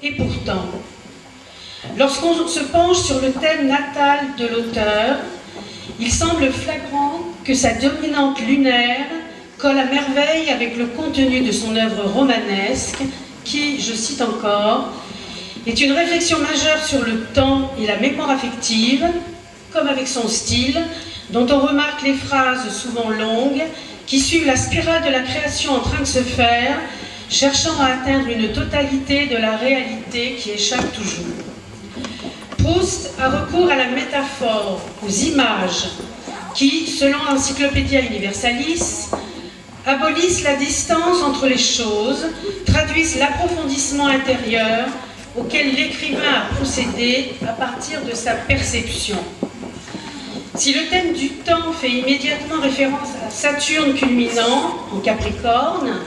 Et pourtant, lorsqu'on se penche sur le thème natal de l'auteur, il semble flagrant que sa dominante lunaire colle à merveille avec le contenu de son œuvre romanesque qui, je cite encore, est une réflexion majeure sur le temps et la mémoire affective, comme avec son style, dont on remarque les phrases souvent longues qui suivent la spirale de la création en train de se faire, cherchant à atteindre une totalité de la réalité qui échappe toujours. Proust a recours à la métaphore, aux images, qui, selon l'Encyclopædia Universalis, abolissent la distance entre les choses, traduisent l'approfondissement intérieur auquel l'écrivain a procédé à partir de sa perception. Si le thème du temps fait immédiatement référence à Saturne culminant en Capricorne,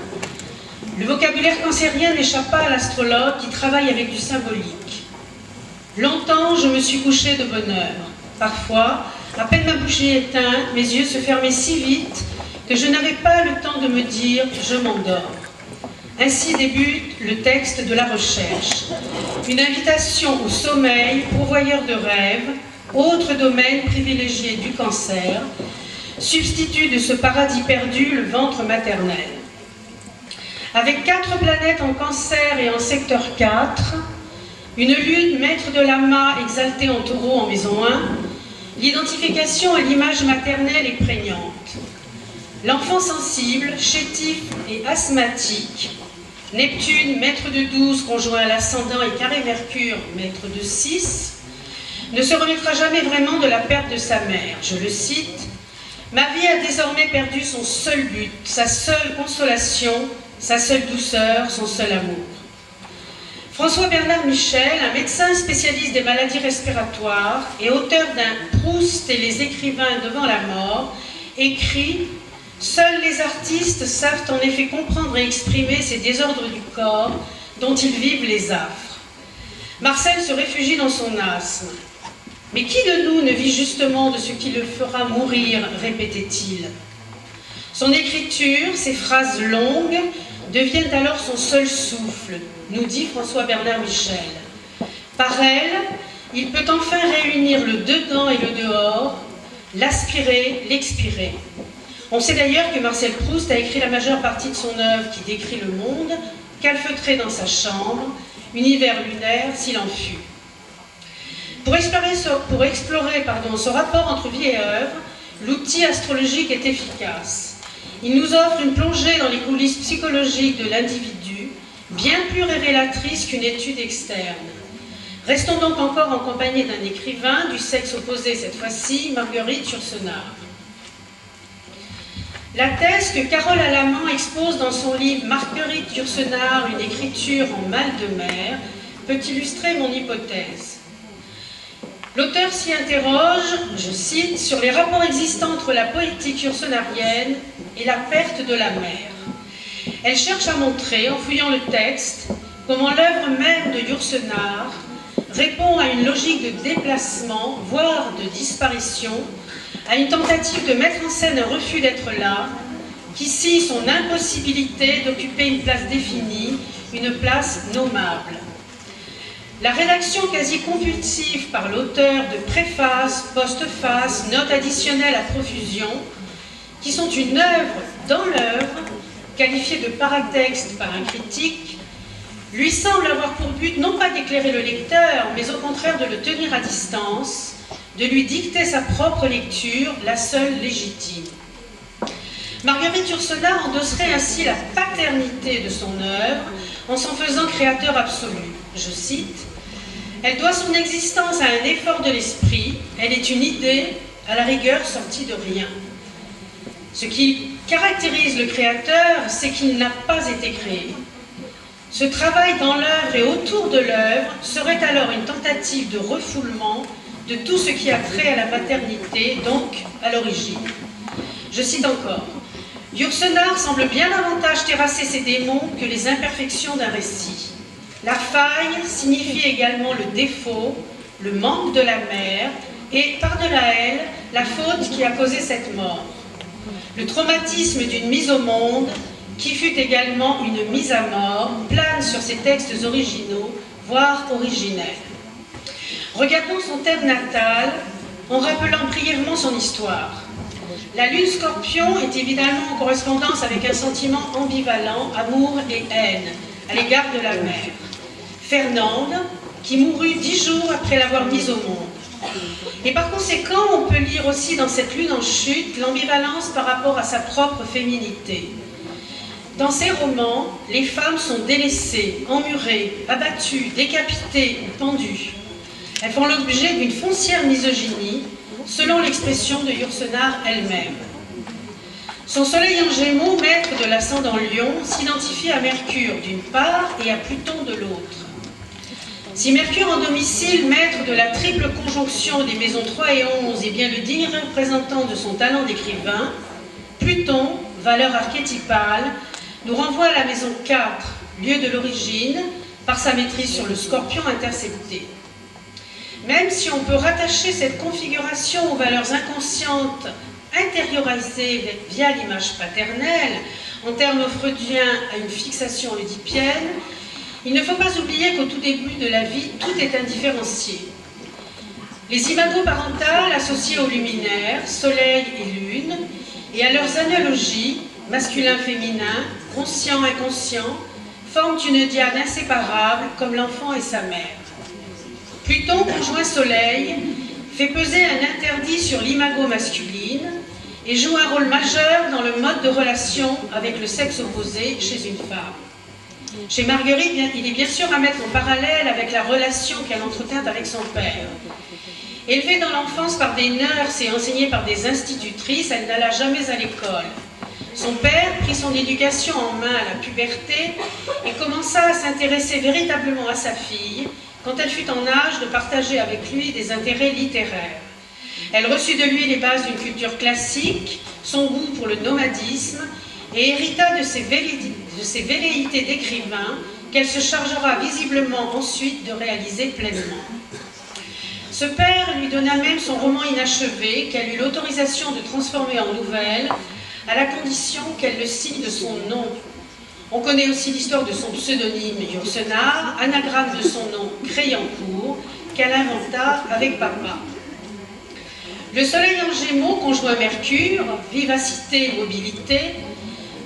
le vocabulaire cancérien n'échappe pas à l'astrologue qui travaille avec du symbolique. Longtemps, je me suis couchée de bonne heure. Parfois, à peine ma bougie éteinte, mes yeux se fermaient si vite que je n'avais pas le temps de me dire « je m'endors ». Ainsi débute le texte de la recherche. Une invitation au sommeil, pourvoyeur de rêves, autre domaine privilégié du cancer, substitut de ce paradis perdu, le ventre maternel. Avec 4 planètes en cancer et en secteur 4, une lune maître de l'amas exaltée en taureau en maison 1, l'identification à l'image maternelle est prégnante. L'enfant sensible, chétif et asthmatique, Neptune, maître de 12, conjoint à l'ascendant et carré Mercure, maître de 6, ne se remettra jamais vraiment de la perte de sa mère. Je le cite, « Ma vie a désormais perdu son seul but, sa seule consolation, sa seule douceur, son seul amour. » François-Bernard Michel, un médecin spécialiste des maladies respiratoires et auteur d'un Proust et les écrivains devant la mort, écrit « Seuls les artistes savent en effet comprendre et exprimer ces désordres du corps dont ils vivent les affres. » Marcel se réfugie dans son asthme. « Mais qui de nous ne vit justement de ce qui le fera mourir ?» répétait-il. Son écriture, ses phrases longues, deviennent alors son seul souffle, nous dit François-Bernard Michel. Par elle, il peut enfin réunir le dedans et le dehors, l'aspirer, l'expirer. On sait d'ailleurs que Marcel Proust a écrit la majeure partie de son œuvre qui décrit le monde, calfeutré dans sa chambre, univers lunaire s'il en fut. Pour explorer ce rapport entre vie et œuvre, l'outil astrologique est efficace. Il nous offre une plongée dans les coulisses psychologiques de l'individu, bien plus révélatrice qu'une étude externe. Restons donc encore en compagnie d'un écrivain, du sexe opposé cette fois-ci, Marguerite Yourcenar. La thèse que Carole Alamand expose dans son livre « Marguerite Yourcenar, une écriture en mal de mer » peut illustrer mon hypothèse. L'auteur s'y interroge, je cite, « sur les rapports existants entre la poétique yourcenarienne et la perte de la mer. » Elle cherche à montrer, en fouillant le texte, comment l'œuvre même de Yourcenar répond à une logique de déplacement, voire de disparition, à une tentative de mettre en scène un refus d'être là, qui scie son impossibilité d'occuper une place définie, une place nommable. La rédaction quasi compulsive par l'auteur de préfaces, postfaces, notes additionnelles à profusion, qui sont une œuvre dans l'œuvre, qualifiée de paratexte par un critique, lui semble avoir pour but non pas d'éclairer le lecteur, mais au contraire de le tenir à distance, de lui dicter sa propre lecture, la seule légitime. Marguerite Yourcenar endosserait ainsi la paternité de son œuvre en s'en faisant créateur absolu. Je cite, « Elle doit son existence à un effort de l'esprit, elle est une idée, à la rigueur sortie de rien. Ce qui caractérise le créateur, c'est qu'il n'a pas été créé. Ce travail dans l'œuvre et autour de l'œuvre serait alors une tentative de refoulement de tout ce qui a trait à la maternité, donc à l'origine. » Je cite encore, « Yourcenar semble bien davantage terrasser ses démons que les imperfections d'un récit. La faille signifie également le défaut, le manque de la mère, et par-delà elle, la faute qui a causé cette mort. Le traumatisme d'une mise au monde, qui fut également une mise à mort, plane sur ces textes originaux, voire originelle. Regardons son thème natal en rappelant brièvement son histoire. La lune Scorpion est évidemment en correspondance avec un sentiment ambivalent, amour et haine, à l'égard de la mère. Fernande, qui mourut 10 jours après l'avoir mise au monde. Et par conséquent, on peut lire aussi dans cette lune en chute l'ambivalence par rapport à sa propre féminité. Dans ses romans, les femmes sont délaissées, emmurées, abattues, décapitées ou pendues. Elles font l'objet d'une foncière misogynie, selon l'expression de Yourcenar elle-même. Son soleil en Gémeaux, maître de l'ascendant Lion, s'identifie à Mercure d'une part et à Pluton de l'autre. Si Mercure en domicile, maître de la triple conjonction des maisons 3 et 11, est bien le digne représentant de son talent d'écrivain, Pluton, valeur archétypale, nous renvoie à la maison 4, lieu de l'origine, par sa maîtrise sur le Scorpion intercepté. Même si on peut rattacher cette configuration aux valeurs inconscientes intériorisées via l'image paternelle, en termes freudiens à une fixation oedipienne, il ne faut pas oublier qu'au tout début de la vie, tout est indifférencié. Les imagos parentales associées aux luminaires, soleil et lune, et à leurs analogies, masculin-féminin, conscient-inconscient, forment une diade inséparable comme l'enfant et sa mère. Pluton, conjoint soleil, fait peser un interdit sur l'imago masculine et joue un rôle majeur dans le mode de relation avec le sexe opposé chez une femme. Chez Marguerite, il est bien sûr à mettre en parallèle avec la relation qu'elle entretient avec son père. Élevée dans l'enfance par des nurses et enseignée par des institutrices, elle n'alla jamais à l'école. Son père prit son éducation en main à la puberté et commença à s'intéresser véritablement à sa fille quand elle fut en âge de partager avec lui des intérêts littéraires. Elle reçut de lui les bases d'une culture classique, son goût pour le nomadisme, et hérita de ses velléités d'écrivain qu'elle se chargera visiblement ensuite de réaliser pleinement. Ce père lui donna même son roman inachevé qu'elle eut l'autorisation de transformer en nouvelle à la condition qu'elle le signe de son nom. On connaît aussi l'histoire de son pseudonyme Yourcenar, anagramme de son nom Créancourt, qu'elle inventa avec papa. Le soleil en Gémeaux, conjoint Mercure, vivacité, mobilité,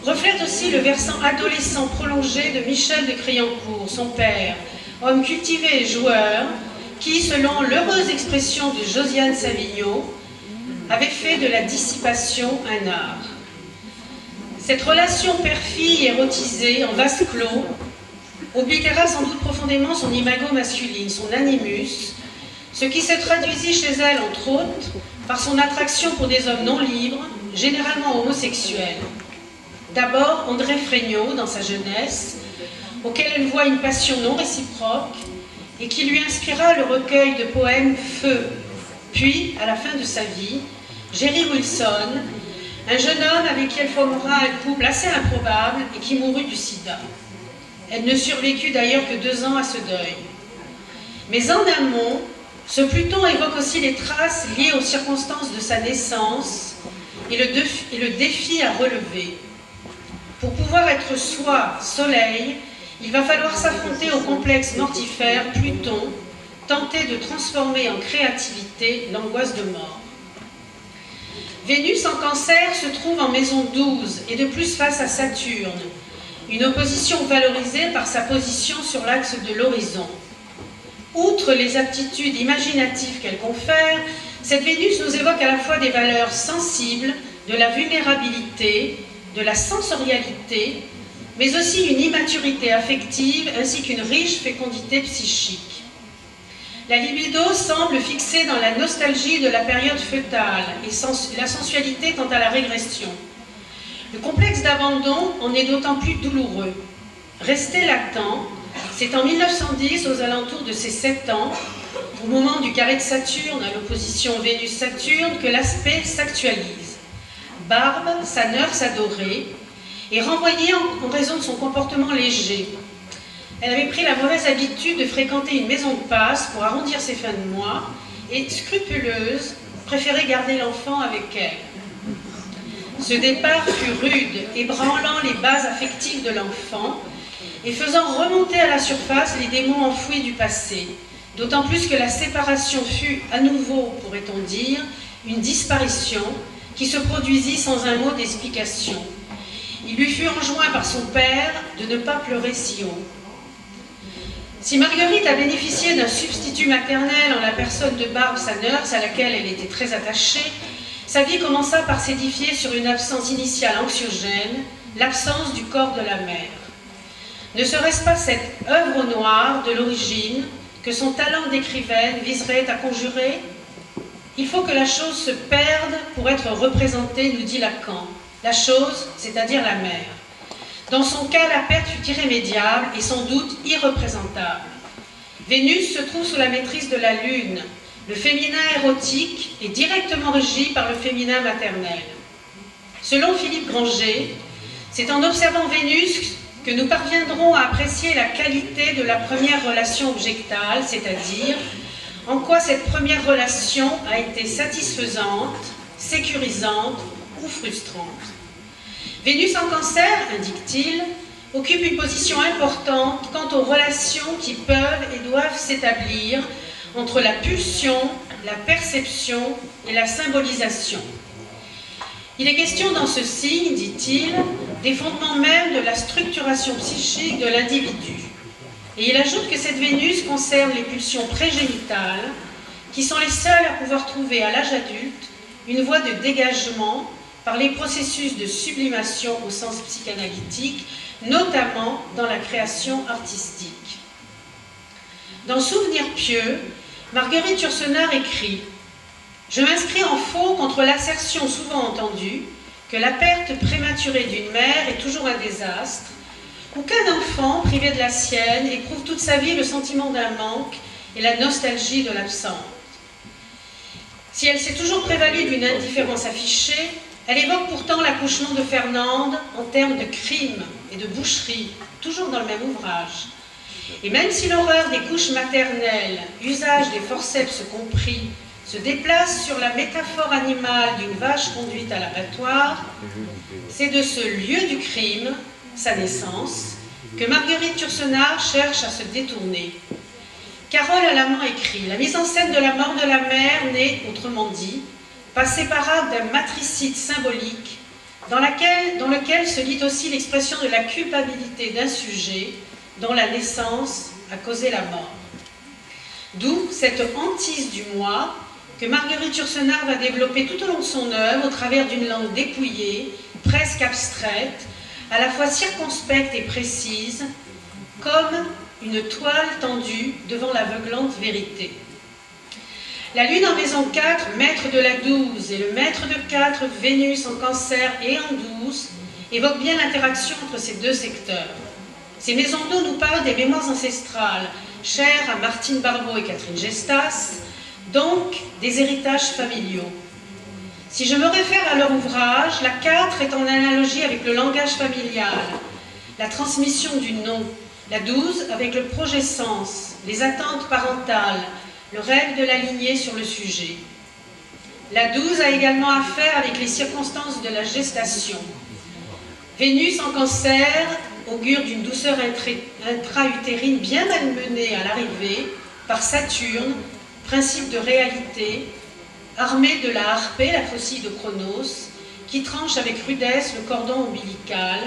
reflète aussi le versant adolescent prolongé de Michel de Créancourt, son père, homme cultivé et joueur, qui, selon l'heureuse expression de Josiane Savigno, avait fait de la dissipation un art. Cette relation père-fille érotisée en vase clos oblitera sans doute profondément son imago masculine, son animus, ce qui se traduisit chez elle, entre autres, par son attraction pour des hommes non libres, généralement homosexuels. D'abord André Fregnault, dans sa jeunesse, auquel elle voit une passion non réciproque et qui lui inspira le recueil de poèmes Feu. Puis, à la fin de sa vie, Jerry Wilson, un jeune homme avec qui elle formera un couple assez improbable et qui mourut du sida. Elle ne survécut d'ailleurs que 2 ans à ce deuil. Mais en amont, ce Pluton évoque aussi les traces liées aux circonstances de sa naissance et le défi à relever. Pour pouvoir être soi, soleil, il va falloir s'affronter au complexe mortifère Pluton, tenter de transformer en créativité l'angoisse de mort. Vénus en Cancer se trouve en maison 12 et de plus face à Saturne, une opposition valorisée par sa position sur l'axe de l'horizon. Outre les aptitudes imaginatives qu'elle confère, cette Vénus nous évoque à la fois des valeurs sensibles, de la vulnérabilité, de la sensorialité, mais aussi une immaturité affective ainsi qu'une riche fécondité psychique. La libido semble fixée dans la nostalgie de la période fœtale et la sensualité tend à la régression. Le complexe d'abandon en est d'autant plus douloureux. Resté latent, c'est en 1910, aux alentours de ses 7 ans, au moment du carré de Saturne à l'opposition Vénus-Saturne, que l'aspect s'actualise. Barbe, sa nurse adorée, est renvoyée en raison de son comportement léger. Elle avait pris la mauvaise habitude de fréquenter une maison de passe pour arrondir ses fins de mois et, scrupuleuse, préférait garder l'enfant avec elle. Ce départ fut rude, ébranlant les bases affectives de l'enfant, et faisant remonter à la surface les démons enfouis du passé, d'autant plus que la séparation fut à nouveau, pourrait-on dire, une disparition qui se produisit sans un mot d'explication. Il lui fut enjoint par son père de ne pas pleurer si haut. Si Marguerite a bénéficié d'un substitut maternel en la personne de Barbe, sa nurse, à laquelle elle était très attachée, sa vie commença par s'édifier sur une absence initiale anxiogène, l'absence du corps de la mère. Ne serait-ce pas cette œuvre noire de l'origine que son talent d'écrivaine viserait à conjurer? Il faut que la chose se perde pour être représentée, nous dit Lacan. La chose, c'est-à-dire la mère. Dans son cas, la perte fut irrémédiable et sans doute irreprésentable. Vénus se trouve sous la maîtrise de la lune. Le féminin érotique est directement régi par le féminin maternel. Selon Philippe Granger, c'est en observant Vénus que nous parviendrons à apprécier la qualité de la première relation objectale, c'est-à-dire en quoi cette première relation a été satisfaisante, sécurisante ou frustrante. Vénus en Cancer, indique-t-il, occupe une position importante quant aux relations qui peuvent et doivent s'établir entre la pulsion, la perception et la symbolisation. Il est question dans ce signe, dit-il, des fondements même de la structuration psychique de l'individu. Et il ajoute que cette Vénus concerne les pulsions prégénitales, qui sont les seules à pouvoir trouver à l'âge adulte une voie de dégagement par les processus de sublimation au sens psychanalytique, notamment dans la création artistique. Dans Souvenir pieux, Marguerite Yourcenar écrit « Je m'inscris en faux contre l'assertion souvent entendue que la perte prématurée d'une mère est toujours un désastre, ou qu'un enfant, privé de la sienne, éprouve toute sa vie le sentiment d'un manque et la nostalgie de l'absente. Si elle s'est toujours prévalue d'une indifférence affichée, elle évoque pourtant l'accouchement de Fernande en termes de crime et de boucherie, toujours dans le même ouvrage. Et même si l'horreur des couches maternelles, usage des forceps compris, se déplace sur la métaphore animale d'une vache conduite à l'abattoir, c'est de ce lieu du crime, sa naissance, que Marguerite Yourcenar cherche à se détourner. Carole Alamand écrit « La mise en scène de la mort de la mère n'est, autrement dit, pas séparable d'un matricide symbolique dans lequel se lit aussi l'expression de la culpabilité d'un sujet dont la naissance a causé la mort. » D'où cette hantise du moi que Marguerite Yourcenar va développer tout au long de son œuvre au travers d'une langue dépouillée, presque abstraite, à la fois circonspecte et précise, comme une toile tendue devant l'aveuglante vérité. La Lune en maison 4, maître de la 12, et le maître de 4, Vénus en Cancer et en 12, évoquent bien l'interaction entre ces deux secteurs. Ces maisons d'eau nous parlent des mémoires ancestrales, chères à Martine Barbeau et Catherine Gestas, donc des héritages familiaux. Si je me réfère à leur ouvrage, la 4 est en analogie avec le langage familial, la transmission du nom, la 12 avec le projet sens, les attentes parentales, le rêve de la lignée sur le sujet. La 12 a également affaire avec les circonstances de la gestation. Vénus en Cancer augure d'une douceur intra-utérine bien malmenée à l'arrivée par Saturne, principe de réalité, armé de la harpée, la faucille de Chronos, qui tranche avec rudesse le cordon ombilical,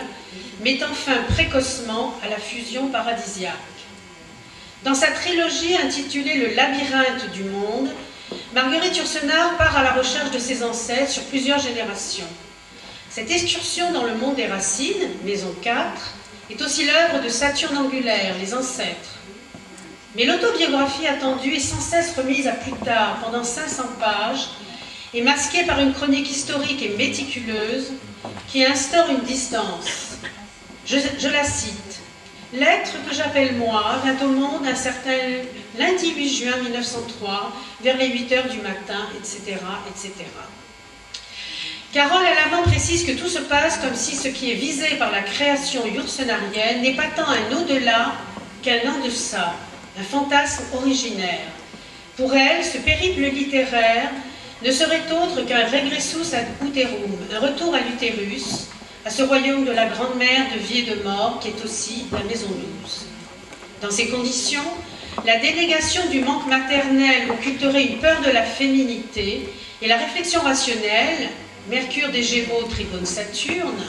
mettant fin précocement à la fusion paradisiaque. Dans sa trilogie intitulée « Le labyrinthe du monde », Marguerite Yourcenar part à la recherche de ses ancêtres sur plusieurs générations. Cette excursion dans le monde des racines, maison 4, est aussi l'œuvre de Saturne angulaire, les ancêtres. Mais l'autobiographie attendue est sans cesse remise à plus tard, pendant 500 pages, et masquée par une chronique historique et méticuleuse qui instaure une distance. Je la cite. « L'être que j'appelle moi vint au monde un certain lundi 8 juin 1903, vers les 8 heures du matin, etc. etc. » Carole Alamand précise que tout se passe comme si ce qui est visé par la création yourcenarienne n'est pas tant un au-delà qu'un en-deçà, un fantasme originaire. Pour elle, ce périple littéraire ne serait autre qu'un regressus ad uterum, un retour à l'utérus, à ce royaume de la grande-mère de vie et de mort qui est aussi la Maison 12. Dans ces conditions, la dénégation du manque maternel occulterait une peur de la féminité et la réflexion rationnelle, Mercure des Gémeaux, Trigone Saturne,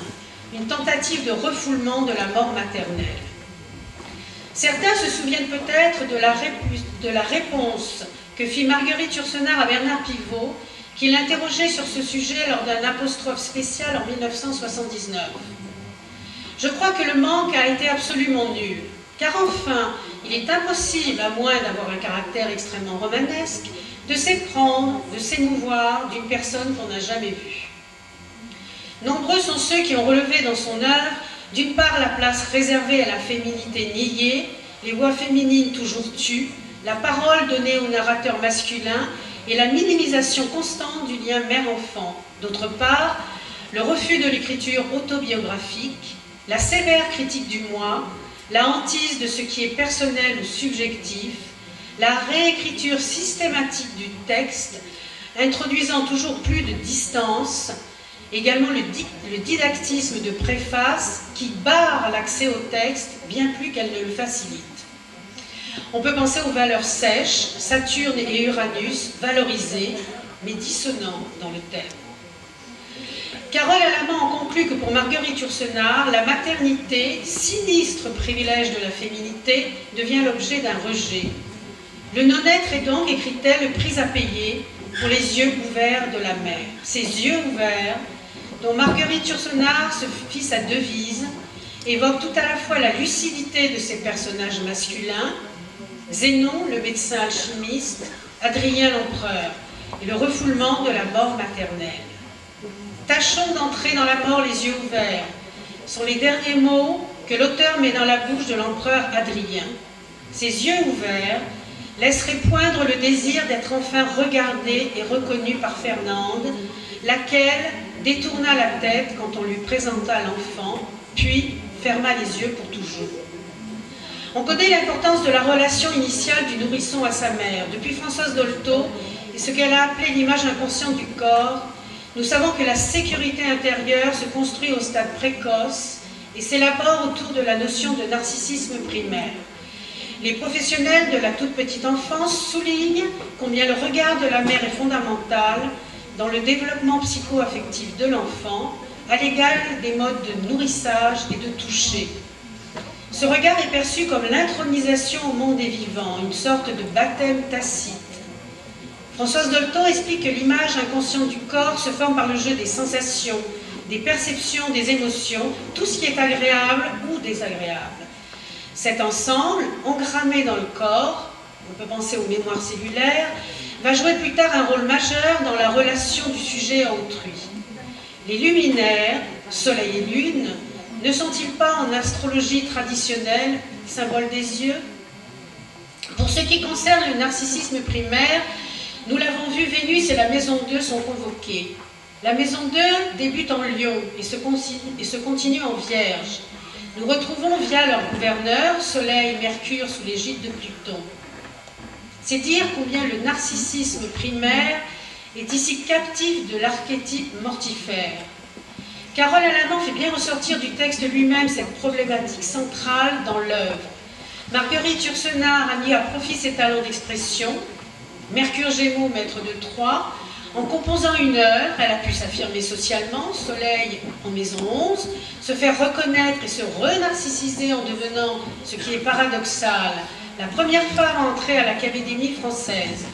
une tentative de refoulement de la mort maternelle. Certains se souviennent peut-être de la réponse que fit Marguerite Yourcenar à Bernard Pivot, qui l'interrogeait sur ce sujet lors d'un apostrophe spécial en 1979. Je crois que le manque a été absolument nul, car enfin, il est impossible, à moins d'avoir un caractère extrêmement romanesque, de s'éprendre, de s'émouvoir d'une personne qu'on n'a jamais vue. Nombreux sont ceux qui ont relevé dans son œuvre, d'une part la place réservée à la féminité niée, les voix féminines toujours tues, la parole donnée au narrateur masculin et la minimisation constante du lien mère-enfant. D'autre part, le refus de l'écriture autobiographique, la sévère critique du moi, la hantise de ce qui est personnel ou subjectif, la réécriture systématique du texte, introduisant toujours plus de distance, également le didactisme de préface qui barre l'accès au texte bien plus qu'elle ne le facilite. On peut penser aux valeurs sèches, Saturne et Uranus, valorisées, mais dissonants dans le thème. Carole Alamand en conclut que pour Marguerite Yourcenar, la maternité, sinistre privilège de la féminité, devient l'objet d'un rejet. Le non-être est donc, écrit-elle, le prix à payer pour les yeux ouverts de la mère. Ces yeux ouverts, dont Marguerite Yourcenar se fit sa devise, évoquent tout à la fois la lucidité de ses personnages masculins, Zénon, le médecin alchimiste, Adrien l'empereur, et le refoulement de la mort maternelle. Tâchons d'entrer dans la mort les yeux ouverts, sont les derniers mots que l'auteur met dans la bouche de l'empereur Adrien. Ces yeux ouverts laisseraient poindre le désir d'être enfin regardée et reconnue par Fernande, laquelle détourna la tête quand on lui présenta l'enfant, puis ferma les yeux pour toujours. On connaît l'importance de la relation initiale du nourrisson à sa mère. Depuis Françoise Dolto et ce qu'elle a appelé l'image inconsciente du corps, nous savons que la sécurité intérieure se construit au stade précoce et s'élabore autour de la notion de narcissisme primaire. Les professionnels de la toute petite enfance soulignent combien le regard de la mère est fondamental dans le développement psycho-affectif de l'enfant, à l'égal des modes de nourrissage et de toucher. Ce regard est perçu comme l'intronisation au monde des vivants, une sorte de baptême tacite. Françoise Dolto explique que l'image inconsciente du corps se forme par le jeu des sensations, des perceptions, des émotions, tout ce qui est agréable ou désagréable. Cet ensemble, engrammé dans le corps, on peut penser aux mémoires cellulaires, va jouer plus tard un rôle majeur dans la relation du sujet à autrui. Les luminaires, soleil et lune, ne sont-ils pas en astrologie traditionnelle symbole des yeux? Pour ce qui concerne le narcissisme primaire, nous l'avons vu, Vénus et la maison 2 sont convoquées. La maison 2 débute en Lion et se continue en Vierge. Nous retrouvons via leur gouverneur, Soleil et Mercure sous l'égide de Pluton. C'est dire combien le narcissisme primaire est ici captif de l'archétype mortifère. Carole Alamand fait bien ressortir du texte lui-même cette problématique centrale dans l'œuvre. Marguerite Yourcenar a mis à profit ses talents d'expression. Mercure Gémeaux, maître de Troie, en composant une œuvre, elle a pu s'affirmer socialement, Soleil en maison 11, se faire reconnaître et se renarcissiser en devenant, ce qui est paradoxal, la première femme à entrer à l'Académie française.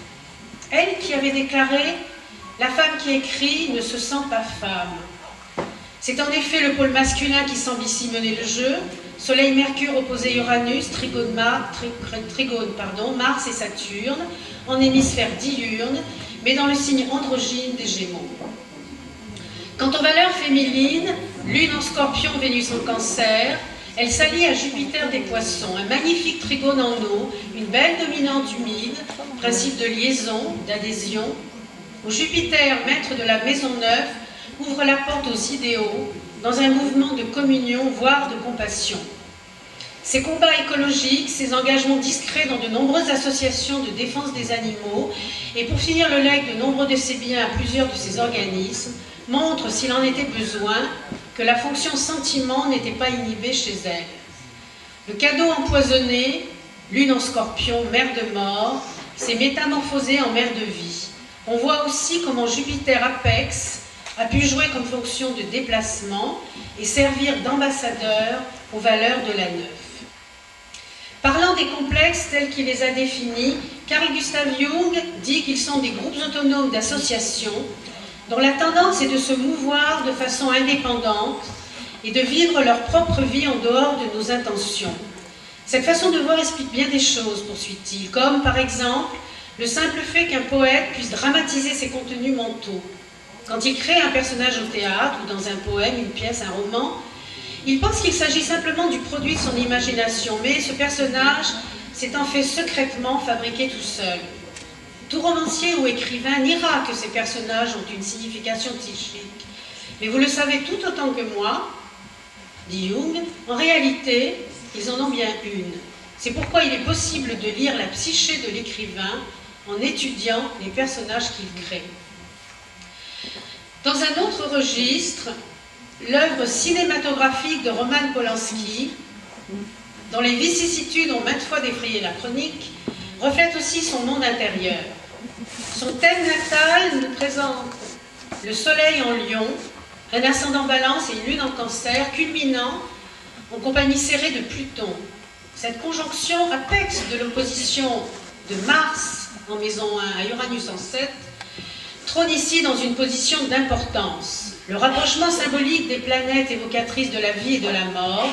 Elle qui avait déclaré « La femme qui écrit ne se sent pas femme ». C'est en effet le pôle masculin qui semble ici mener le jeu. Soleil-Mercure opposé Uranus, Trigone, Mars et Saturne, en hémisphère diurne, mais dans le signe androgyne des Gémeaux. Quant aux valeurs féminines, Lune en Scorpion, Vénus en Cancer, elle s'allie à Jupiter des Poissons, un magnifique trigone en eau, une belle dominante humide, principe de liaison, d'adhésion, où Jupiter, maître de la maison 9, ouvre la porte aux idéaux, dans un mouvement de communion, voire de compassion. Ses combats écologiques, ses engagements discrets dans de nombreuses associations de défense des animaux, et pour finir le legs de nombreux de ses biens à plusieurs de ses organismes, montrent, s'il en était besoin, que la fonction sentiment n'était pas inhibée chez elle. Le cadeau empoisonné, Lune en Scorpion, mer de mort, s'est métamorphosé en mer de vie. On voit aussi comment Jupiter Apex a pu jouer comme fonction de déplacement et servir d'ambassadeur aux valeurs de la neuf. Parlant des complexes tels qu'il les a définis, Carl Gustav Jung dit qu'ils sont des groupes autonomes d'associations dont la tendance est de se mouvoir de façon indépendante et de vivre leur propre vie en dehors de nos intentions. Cette façon de voir explique bien des choses, poursuit-il, comme par exemple le simple fait qu'un poète puisse dramatiser ses contenus mentaux. Quand il crée un personnage au théâtre ou dans un poème, une pièce, un roman, il pense qu'il s'agit simplement du produit de son imagination, mais ce personnage s'est en fait secrètement fabriqué tout seul. Tout romancier ou écrivain niera que ces personnages ont une signification psychique. Mais vous le savez tout autant que moi, dit Jung, en réalité, ils en ont bien une. C'est pourquoi il est possible de lire la psyché de l'écrivain en étudiant les personnages qu'il crée. Dans un autre registre, l'œuvre cinématographique de Roman Polanski, dont les vicissitudes ont maintes fois défrayé la chronique, reflète aussi son monde intérieur. Son thème natal nous présente le soleil en lion, un ascendant balance et une lune en cancer, culminant en compagnie serrée de Pluton. Cette conjonction apex de l'opposition de Mars en maison 1 à Uranus en 7 trône ici dans une position d'importance. Le rapprochement symbolique des planètes évocatrices de la vie et de la mort,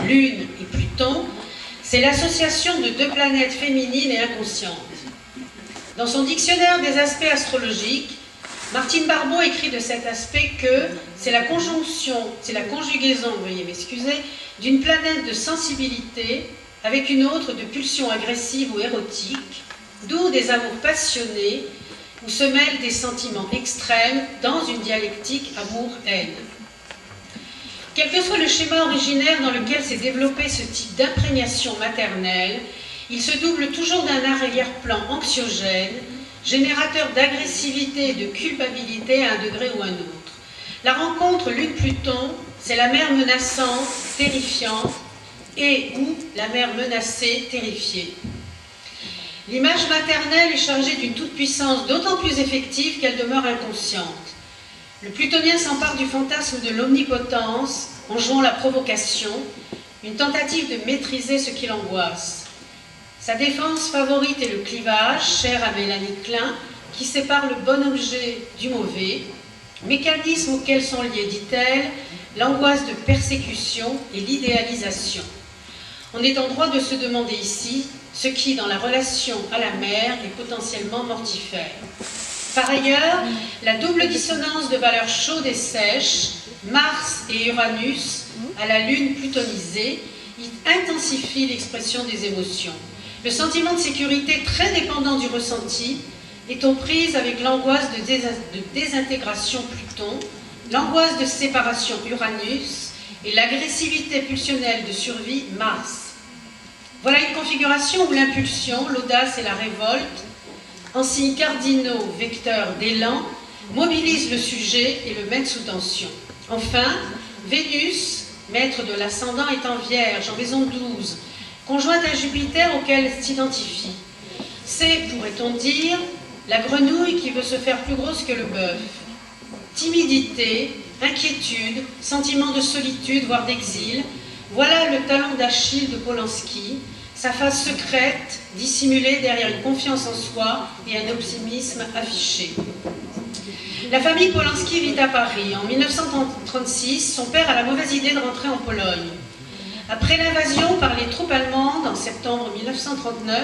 Lune et Pluton, c'est l'association de deux planètes féminines et inconscientes. Dans son dictionnaire des aspects astrologiques, Martine Barbeau écrit de cet aspect que c'est la conjugaison, veuillez m'excuser, d'une planète de sensibilité avec une autre de pulsion agressive ou érotique, d'où des amours passionnés où se mêlent des sentiments extrêmes dans une dialectique amour-haine. Quel que soit le schéma originaire dans lequel s'est développé ce type d'imprégnation maternelle, il se double toujours d'un arrière-plan anxiogène, générateur d'agressivité et de culpabilité à un degré ou un autre. La rencontre Lune-Pluton, c'est la mère menaçante, terrifiante, et ou la mère menacée, terrifiée. L'image maternelle est chargée d'une toute-puissance d'autant plus effective qu'elle demeure inconsciente. Le plutonien s'empare du fantasme de l'omnipotence en jouant la provocation, une tentative de maîtriser ce qui l'angoisse. Sa défense favorite est le clivage, cher à Mélanie Klein, qui sépare le bon objet du mauvais, mécanisme auquel sont liés, dit-elle, l'angoisse de persécution et l'idéalisation. On est en droit de se demander ici ce qui, dans la relation à la mère, est potentiellement mortifère. Par ailleurs, la double dissonance de valeurs chaudes et sèches, Mars et Uranus, à la Lune plutonisée, intensifie l'expression des émotions. Le sentiment de sécurité très dépendant du ressenti est aux prises avec l'angoisse de désintégration Pluton, l'angoisse de séparation Uranus et l'agressivité pulsionnelle de survie Mars. Voilà une configuration où l'impulsion, l'audace et la révolte, en signes cardinaux vecteurs d'élan, mobilisent le sujet et le mettent sous tension. Enfin, Vénus, maître de l'ascendant, est en Vierge, en maison 12, conjointe à Jupiter auquel s'identifie. C'est, pourrait-on dire, la grenouille qui veut se faire plus grosse que le bœuf. Timidité, inquiétude, sentiment de solitude, voire d'exil, voilà le talon d'Achille de Polanski, sa face secrète, dissimulée derrière une confiance en soi et un optimisme affiché. La famille Polanski vit à Paris. En 1936, son père a la mauvaise idée de rentrer en Pologne. Après l'invasion par les troupes allemandes en septembre 1939,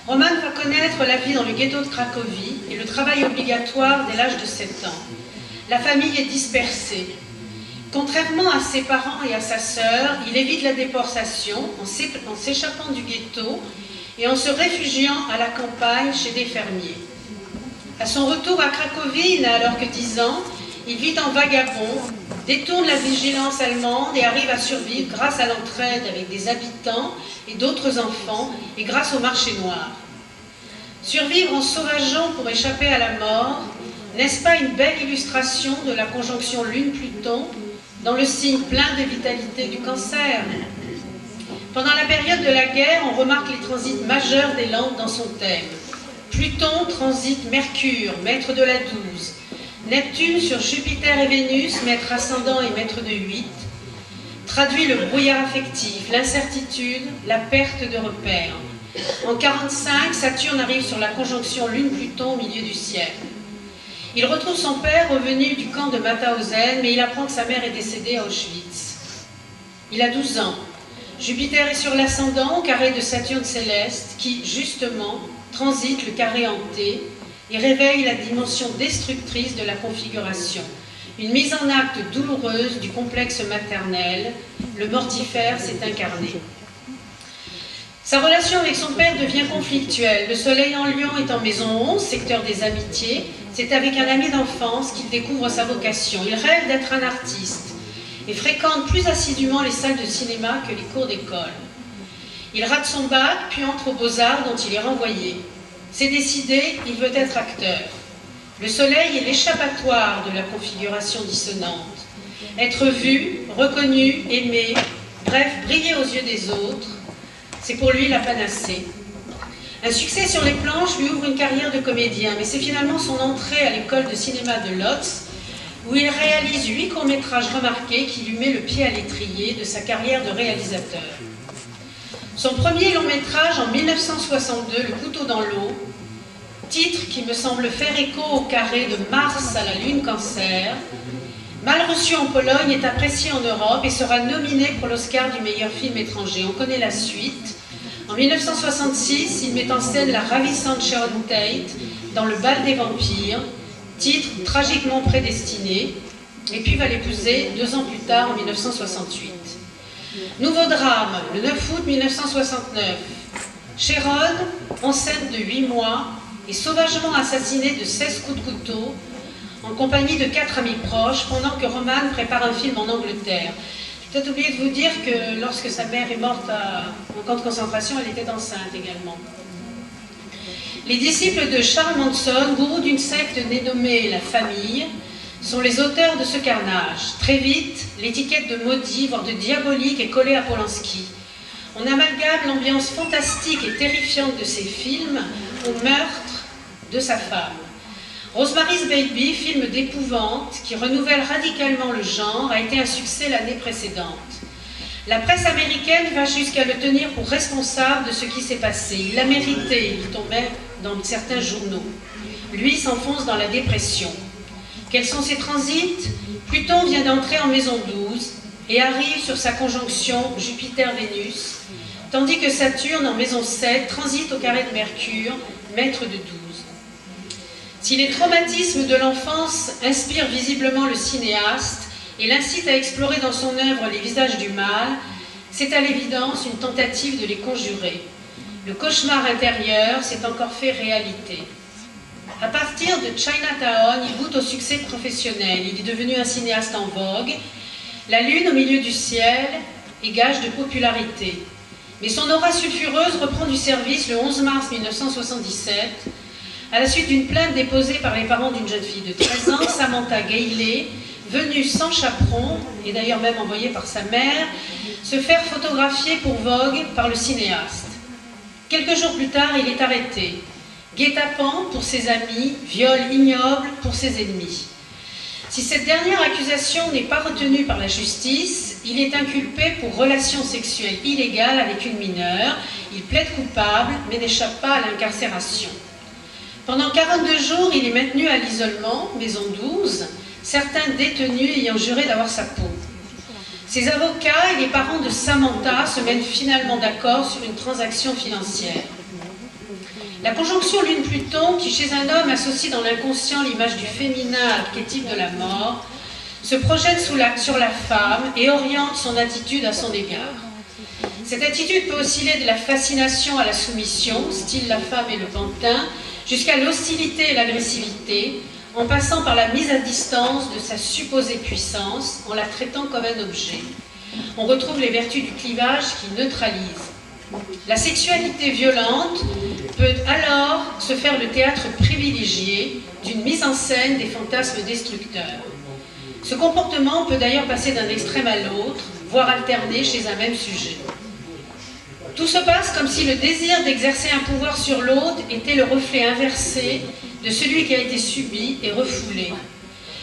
Roman va connaître la vie dans le ghetto de Cracovie et le travail obligatoire dès l'âge de 7 ans. La famille est dispersée. Contrairement à ses parents et à sa sœur, il évite la déportation en s'échappant du ghetto et en se réfugiant à la campagne chez des fermiers. À son retour à Cracovie, il n'a alors que 10 ans, il vit en vagabond, détourne la vigilance allemande et arrive à survivre grâce à l'entraide avec des habitants et d'autres enfants et grâce au marché noir. Survivre en sauvageant pour échapper à la mort, n'est-ce pas une belle illustration de la conjonction Lune-Pluton dans le signe plein de vitalité du cancer. Pendant la période de la guerre, on remarque les transits majeurs des lampes dans son thème. Pluton transite Mercure, maître de la 12. Neptune sur Jupiter et Vénus, maître ascendant et maître de 8. Traduit le brouillard affectif, l'incertitude, la perte de repères. En 45, Saturne arrive sur la conjonction Lune-Pluton au milieu du ciel. Il retrouve son père revenu du camp de Mauthausen, mais il apprend que sa mère est décédée à Auschwitz. Il a 12 ans. Jupiter est sur l'ascendant, au carré de Saturne céleste, qui, justement, transite le carré hanté et réveille la dimension destructrice de la configuration. Une mise en acte douloureuse du complexe maternel, le mortifère s'est incarné. Sa relation avec son père devient conflictuelle. Le soleil en Lion est en maison 11, secteur des amitiés. C'est avec un ami d'enfance qu'il découvre sa vocation. Il rêve d'être un artiste et fréquente plus assidûment les salles de cinéma que les cours d'école. Il rate son bac, puis entre aux Beaux-Arts dont il est renvoyé. C'est décidé, il veut être acteur. Le soleil est l'échappatoire de la configuration dissonante. Être vu, reconnu, aimé, bref, briller aux yeux des autres, c'est pour lui la panacée. Un succès sur les planches lui ouvre une carrière de comédien, mais c'est finalement son entrée à l'école de cinéma de Łódź, où il réalise 8 courts-métrages remarqués qui lui met le pied à l'étrier de sa carrière de réalisateur. Son premier long-métrage en 1962, Le couteau dans l'eau, titre qui me semble faire écho au carré de Mars à la Lune Cancer, mal reçu en Pologne, est apprécié en Europe et sera nominé pour l'Oscar du meilleur film étranger. On connaît la suite. En 1966, il met en scène la ravissante Sharon Tate dans Le bal des vampires, titre tragiquement prédestiné, et puis va l'épouser 2 ans plus tard, en 1968. Nouveau drame, le 9 août 1969. Sharon, enceinte de 8 mois, est sauvagement assassinée de 16 coups de couteau, en compagnie de 4 amis proches, pendant que Roman prépare un film en Angleterre. J'ai peut-être oublié de vous dire que lorsque sa mère est morte en camp de concentration, elle était enceinte également. Les disciples de Charles Manson, gourou d'une secte dénommée La Famille, sont les auteurs de ce carnage. Très vite, l'étiquette de maudit, voire de diabolique, est collée à Polanski. On amalgame l'ambiance fantastique et terrifiante de ses films au meurtre de sa femme. Rosemary's Baby, film d'épouvante qui renouvelle radicalement le genre, a été un succès l'année précédente. La presse américaine va jusqu'à le tenir pour responsable de ce qui s'est passé. Il l'a mérité, il tombait dans certains journaux. Lui s'enfonce dans la dépression. Quels sont ses transits? Pluton vient d'entrer en maison 12 et arrive sur sa conjonction Jupiter-Vénus, tandis que Saturne en maison 7 transite au carré de Mercure, maître de 12. Si les traumatismes de l'enfance inspirent visiblement le cinéaste et l'incitent à explorer dans son œuvre les visages du mal, c'est à l'évidence une tentative de les conjurer. Le cauchemar intérieur s'est encore fait réalité. À partir de Chinatown, il goûte au succès professionnel. Il est devenu un cinéaste en vogue. La lune au milieu du ciel est gage de popularité. Mais son aura sulfureuse reprend du service le 11 mars 1977, à la suite d'une plainte déposée par les parents d'une jeune fille de 13 ans, Samantha Gailey, venue sans chaperon, et d'ailleurs même envoyée par sa mère, se faire photographier pour Vogue par le cinéaste. Quelques jours plus tard, il est arrêté. Guet-apens pour ses amis, viol ignoble pour ses ennemis. Si cette dernière accusation n'est pas retenue par la justice, il est inculpé pour relation sexuelle illégale avec une mineure. Il plaide coupable, mais n'échappe pas à l'incarcération. Pendant 42 jours, il est maintenu à l'isolement, maison 12, certains détenus ayant juré d'avoir sa peau. Ses avocats et les parents de Samantha se mettent finalement d'accord sur une transaction financière. La conjonction Lune-Pluton, qui chez un homme associe dans l'inconscient l'image du féminin archétype de la mort, se projette sur la femme et oriente son attitude à son égard. Cette attitude peut osciller de la fascination à la soumission, style la femme et le pantin, jusqu'à l'hostilité et l'agressivité, en passant par la mise à distance de sa supposée puissance, en la traitant comme un objet. On retrouve les vertus du clivage qui neutralisent. La sexualité violente peut alors se faire le théâtre privilégié d'une mise en scène des fantasmes destructeurs. Ce comportement peut d'ailleurs passer d'un extrême à l'autre, voire alterner chez un même sujet. Tout se passe comme si le désir d'exercer un pouvoir sur l'autre était le reflet inversé de celui qui a été subi et refoulé.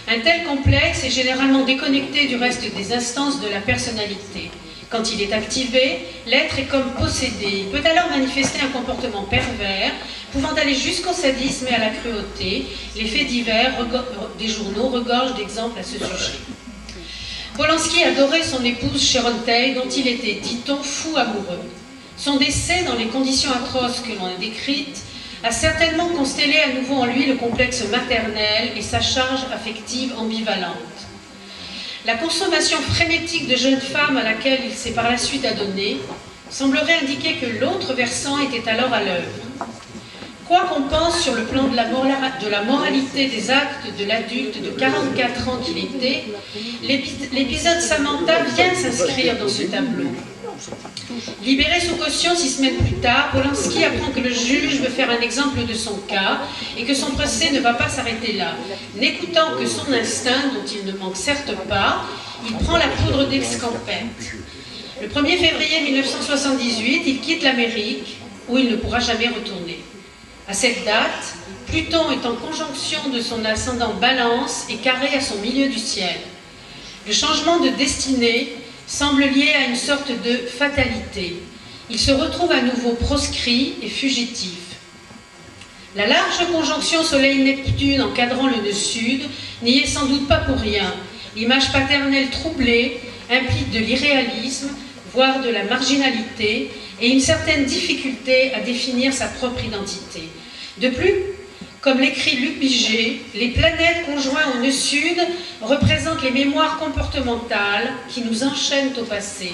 Un tel complexe est généralement déconnecté du reste des instances de la personnalité. Quand il est activé, l'être est comme possédé. Il peut alors manifester un comportement pervers, pouvant aller jusqu'au sadisme et à la cruauté. Les faits divers des journaux regorgent d'exemples à ce sujet. Polanski adorait son épouse Sharon Tate, dont il était, dit-on, fou amoureux. Son décès, dans les conditions atroces que l'on a décrites, a certainement constellé à nouveau en lui le complexe maternel et sa charge affective ambivalente. La consommation frénétique de jeunes femmes à laquelle il s'est par la suite adonné semblerait indiquer que l'autre versant était alors à l'œuvre. Quoi qu'on pense sur le plan de la moralité des actes de l'adulte de 44 ans qu'il était, l'épisode Samantha vient s'inscrire dans ce tableau. Libéré sous caution 6 semaines plus tard, Polanski apprend que le juge veut faire un exemple de son cas et que son procès ne va pas s'arrêter là. N'écoutant que son instinct, dont il ne manque certes pas, il prend la poudre d'escampette. Le 1er février 1978, il quitte l'Amérique, où il ne pourra jamais retourner. À cette date, Pluton est en conjonction de son ascendant Balance et carré à son milieu du ciel. Le changement de destinée semble lié à une sorte de fatalité. Il se retrouve à nouveau proscrit et fugitif. La large conjonction Soleil-Neptune encadrant le nœud sud n'y est sans doute pas pour rien. L'image paternelle troublée implique de l'irréalisme, voire de la marginalité, et une certaine difficulté à définir sa propre identité. De plus, comme l'écrit Luc Biget, les planètes conjointes au nœud sud représentent les mémoires comportementales qui nous enchaînent au passé.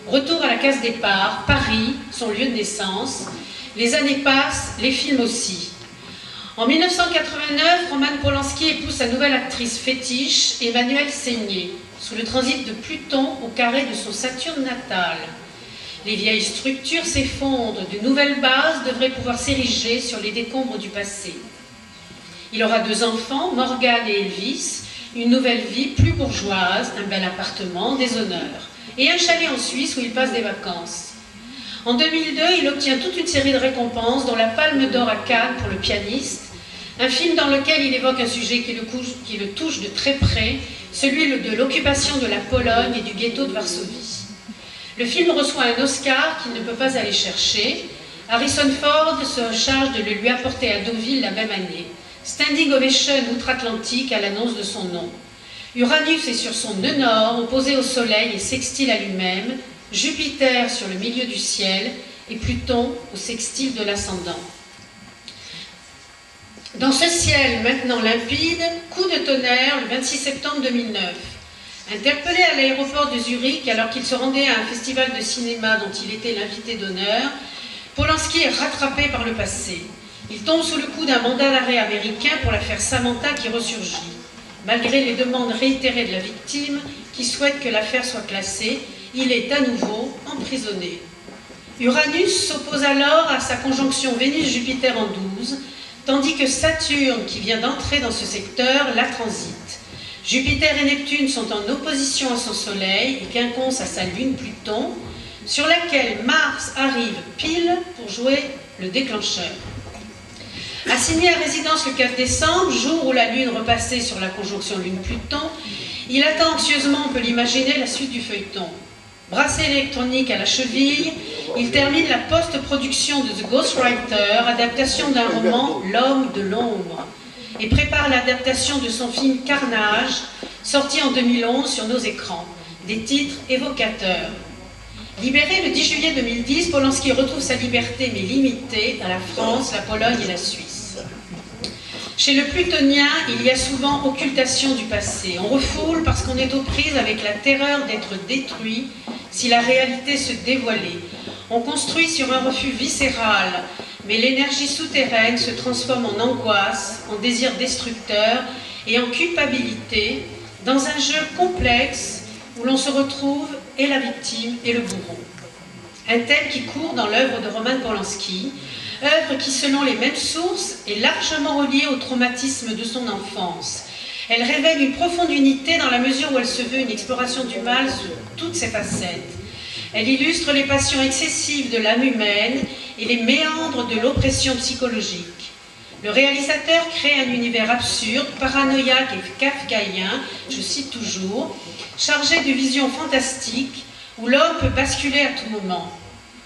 Retour à la case départ, Paris, son lieu de naissance. Les années passent, les films aussi. En 1989, Roman Polanski épouse sa nouvelle actrice fétiche, Emmanuelle Seigné, sous le transit de Pluton au carré de son Saturne natal. Les vieilles structures s'effondrent, de nouvelles bases devraient pouvoir s'ériger sur les décombres du passé. Il aura 2 enfants, Morgane et Elvis, une nouvelle vie plus bourgeoise, un bel appartement, des honneurs, et un chalet en Suisse où il passe des vacances. En 2002, il obtient toute une série de récompenses, dont la Palme d'Or à Cannes pour Le Pianiste, un film dans lequel il évoque un sujet qui le touche de très près, celui de l'occupation de la Pologne et du ghetto de Varsovie. Le film reçoit un Oscar qu'il ne peut pas aller chercher. Harrison Ford se charge de le lui apporter à Deauville la même année. Standing ovation outre-Atlantique à l'annonce de son nom. Uranus est sur son nœud nord, opposé au Soleil et sextile à lui-même, Jupiter sur le milieu du ciel et Pluton au sextile de l'ascendant. Dans ce ciel maintenant limpide, coup de tonnerre le 26 septembre 2009. Interpellé à l'aéroport de Zurich alors qu'il se rendait à un festival de cinéma dont il était l'invité d'honneur, Polanski est rattrapé par le passé. Il tombe sous le coup d'un mandat d'arrêt américain pour l'affaire Samantha qui ressurgit. Malgré les demandes réitérées de la victime, qui souhaite que l'affaire soit classée, il est à nouveau emprisonné. Uranus s'oppose alors à sa conjonction Vénus-Jupiter en 12, tandis que Saturne, qui vient d'entrer dans ce secteur, la transite. Jupiter et Neptune sont en opposition à son Soleil et quinconce à sa Lune Pluton, sur laquelle Mars arrive pile pour jouer le déclencheur. Assigné à résidence le 4 décembre, jour où la Lune repassait sur la conjonction Lune-Pluton, il attend anxieusement, on peut l'imaginer, la suite du feuilleton. Bracelet électronique à la cheville, il termine la post-production de The Ghostwriter, adaptation d'un roman L'homme de l'ombre, et prépare l'adaptation de son film Carnage, sorti en 2011 sur nos écrans. Des titres évocateurs. Libéré le 10 juillet 2010, Polanski retrouve sa liberté mais limitée dans la France, la Pologne et la Suisse. Chez le plutonien, il y a souvent occultation du passé. On refoule parce qu'on est aux prises avec la terreur d'être détruit si la réalité se dévoilait. On construit sur un refus viscéral, mais l'énergie souterraine se transforme en angoisse, en désir destructeur et en culpabilité dans un jeu complexe où l'on se retrouve et la victime et le bourreau. Un thème qui court dans l'œuvre de Roman Polanski, œuvre qui, selon les mêmes sources, est largement reliée au traumatisme de son enfance. Elle révèle une profonde unité dans la mesure où elle se veut une exploration du mal sous toutes ses facettes. Elle illustre les passions excessives de l'âme humaine et les méandres de l'oppression psychologique. Le réalisateur crée un univers absurde, paranoïaque et kafkaïen, je cite toujours, chargé de visions fantastiques où l'homme peut basculer à tout moment.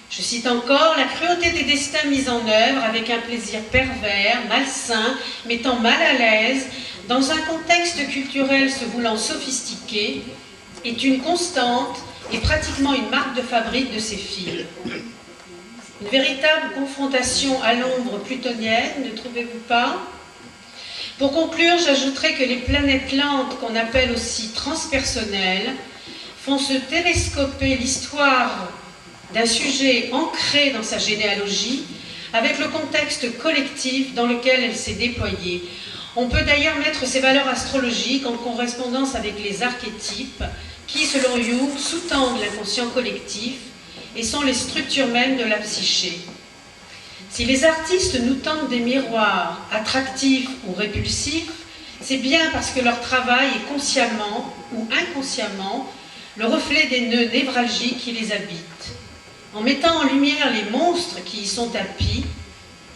Je cite encore, la cruauté des destins mis en œuvre avec un plaisir pervers, malsain, mettant mal à l'aise, dans un contexte culturel se voulant sophistiqué, est une constante et pratiquement une marque de fabrique de ces films. Une véritable confrontation à l'ombre plutonienne, ne trouvez-vous pas? Pour conclure, j'ajouterai que les planètes lentes, qu'on appelle aussi transpersonnelles, font se télescoper l'histoire d'un sujet ancré dans sa généalogie, avec le contexte collectif dans lequel elle s'est déployée. On peut d'ailleurs mettre ces valeurs astrologiques en correspondance avec les archétypes qui, selon Jung, sous-tendent l'inconscient collectif et sont les structures mêmes de la psyché. Si les artistes nous tendent des miroirs attractifs ou répulsifs, c'est bien parce que leur travail est consciemment ou inconsciemment le reflet des nœuds névralgiques qui les habitent. En mettant en lumière les monstres qui y sont tapis,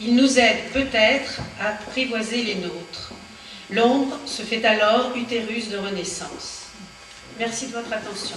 ils nous aident peut-être à apprivoiser les nôtres. L'ombre se fait alors utérus de renaissance. Merci de votre attention.